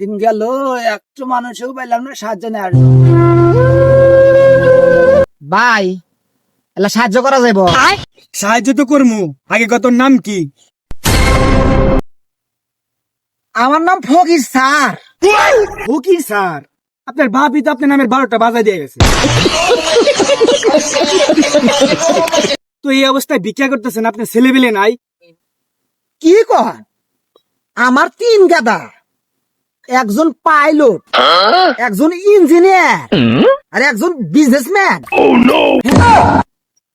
দিন গেল, একটু মানুষও পাইলাম না সাহায্য নেওয়ার জন্য। ভাই, এলা সাহায্য করা যাইব? সাহায্য তো করমু, আগে কত নাম কি? আমার নাম ফকির স্যার। ফকির স্যার? আপনার ভাবি তো আপনার নামের 12টা বাজায় দিয়ে গেছে। তো এই অবস্থায় ভিক্ষা করতেছেন, আপনার ছেলেবেলে নাই? কি কর? আমার 3 গাদা, একজন পাইলট, একজন ইঞ্জিনিয়ার আর একজন বিজনেসম্যান।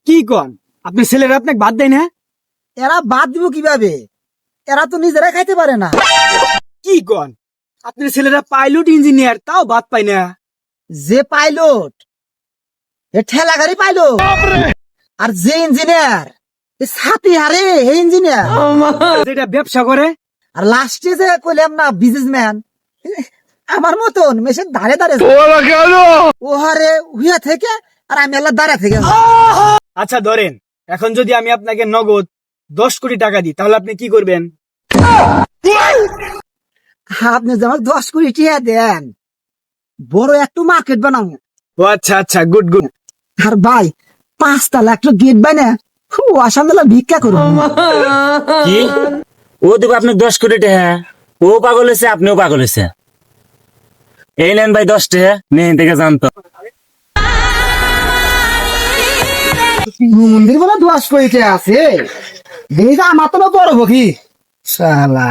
কি কন, আপনার ছেলেরা আপনাকে বাদ দেয় না? এরা বাদ দিব কিভাবে? এরা তো নিজেরাই খাইতে পারে না। কি কন, আপনার ছেলেরা পাইলট ইঞ্জিনিয়ার, তাও বাদ পায় না? যে পাইলট, এ ঠেলা গাড়ি পাইলট, আর যে ইঞ্জিনিয়ার, এ ছাতি হারে হে ইঞ্জিনিয়ার। যেটা ব্যবসা করে, আর লাস্টে যে কইলাম না বিজনেসম্যান, আমার মতন মেশিন ধারে ধারে ও হারে হুইয়া থেকে, আর আমি আল্লাহ দাঁড়া থেকে। আচ্ছা ধরেন, এখন যদি আমি আপনাকে নগদ 10 কোটি টাকা দিই, তাহলে আপনি কি করবেন? আপনি যে আমাকে 10 কোটি টাকা দেন, বড় একটু মার্কেট বানাবো। ও আচ্ছা আচ্ছা, গুড গুড। আর ভাই 5 তালা একটা গেট বানা আসামদুল্লাহ ভিক্ষা করবো। কি ও দেবো আপনাকে 10 কোটি টাকা? ও পাগল হয়েছে, আপনিও পাগল হয়েছে। এই নেন ভাই 10 টাকা, নিয়ে থেকে জানতো। মন্দির বলা 10 কোটি টাকা আছে, দেখি আমার তো বড় ভকি শালা।